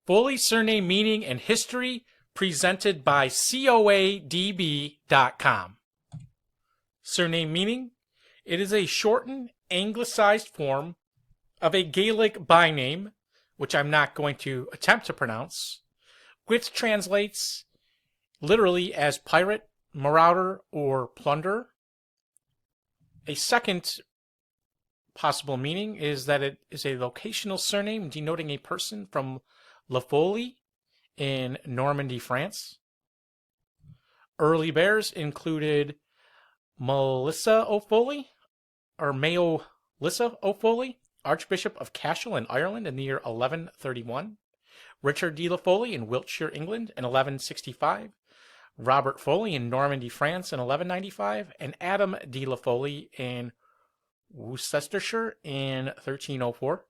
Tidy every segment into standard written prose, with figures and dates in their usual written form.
Foley surname meaning and history presented by coadb.com. Surname meaning: it is a shortened, anglicized form of a Gaelic byname, which I'm not going to attempt to pronounce, which translates literally as pirate, marauder, or plunderer. A second possible meaning is that it is a locational surname denoting a person from La Folie in Normandy, France. Early bearers included Maoliosa Ó Foghladha, or Maoliosa Ó Foghladha, Archbishop of Cashel in Ireland in the year 1131, Richard de La Folie in Wiltshire, England in 1165, Robert Foley in Normandy, France in 1195, and Adam de La Folie in Worcestershire in 1304.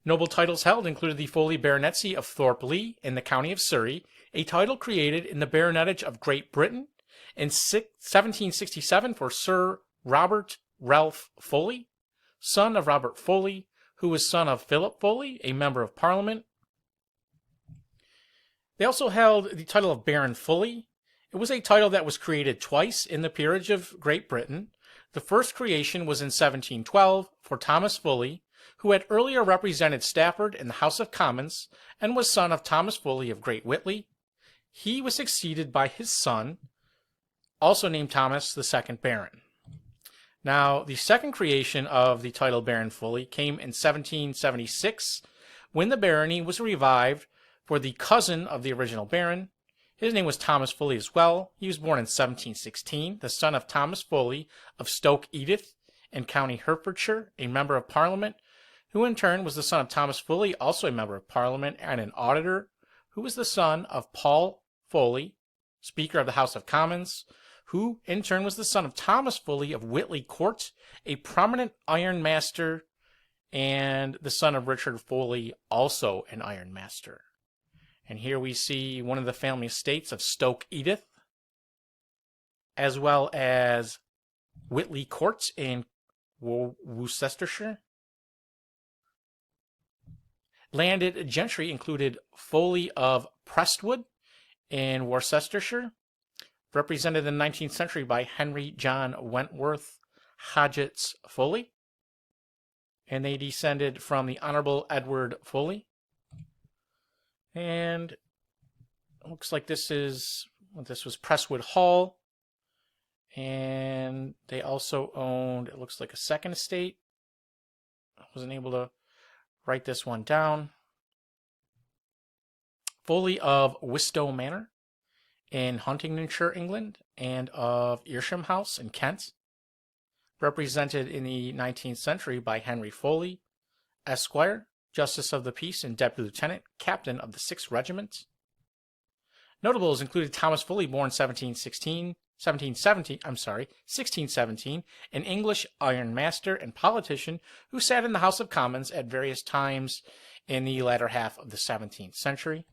Noble titles held included the Foley Baronetcy of Thorpe in the county of Surrey, a title created in the Baronetage of Great Britain in 1767 for Sir Robert Ralph Foley, son of Robert Foley, who was son of Philip Foley, a member of Parliament. They also held the title of Baron Foley. It was a title that was created twice in the Peerage of Great Britain. The first creation was in 1712 for Thomas Foley, who had earlier represented Stafford in the House of Commons and was son of Thomas Foley of Great Witley. He was succeeded by his son, also named Thomas, the second Baron. Now, the second creation of the title Baron Foley came in 1776, when the barony was revived for the cousin of the original Baron. His name was Thomas Foley as well. He was born in 1716, the son of Thomas Foley of Stoke Edith in County Hertfordshire, a member of Parliament, who in turn was the son of Thomas Foley, also a member of Parliament, and an auditor, who was the son of Paul Foley, Speaker of the House of Commons, who in turn was the son of Thomas Foley of Witley Court, a prominent ironmaster, and the son of Richard Foley, also an ironmaster. And here we see one of the family estates of Stoke Edith, as well as Witley Court in Worcestershire. Landed gentry included Foley of Prestwood in Worcestershire, represented in the 19th century by Henry John Wentworth Hodgetts Foley, and they descended from the Honorable Edward Foley. And it looks like this was Prestwood Hall, and they also owned, it looks like, a second estate. I wasn't able to write this one down. Foley of Wistow Manor in Huntingdonshire, England, and of Earsham House in Kent, represented in the 19th century by Henry Foley, Esquire, Justice of the Peace and Deputy Lieutenant, Captain of the 6th Regiment. Notables included Thomas Foley, born 1617, an English ironmaster and politician who sat in the House of Commons at various times in the latter half of the 17th century.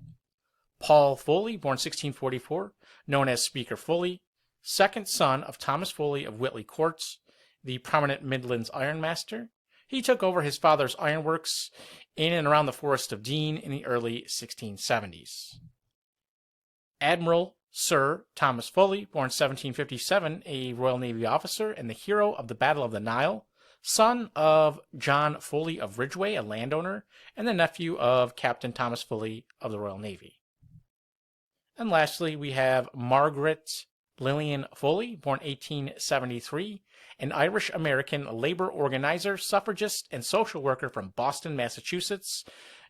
Paul Foley, born 1644, known as Speaker Foley, second son of Thomas Foley of Witley Courts, the prominent Midlands ironmaster. He took over his father's ironworks in and around the Forest of Dean in the early 1670s. Admiral Sir Thomas Foley, born 1757, a Royal Navy officer and the hero of the Battle of the Nile, son of John Foley of Ridgeway, a landowner, and the nephew of Captain Thomas Foley of the Royal Navy. And lastly, we have Margaret Lillian Foley, born 1873, an Irish-American labor organizer, suffragist, and social worker from Boston, Massachusetts.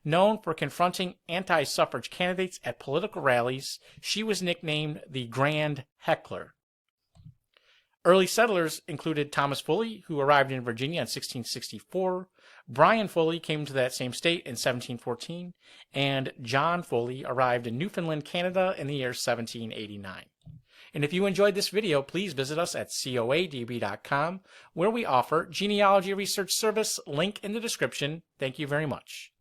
Known for confronting anti-suffrage candidates at political rallies, she was nicknamed the Grand Heckler. Early settlers included Thomas Foley, who arrived in Virginia in 1664. Brian Foley came to that same state in 1714, and John Foley arrived in Newfoundland, Canada in the year 1789. And if you enjoyed this video, please visit us at coadb.com, where we offer genealogy research service, link in the description. Thank you very much.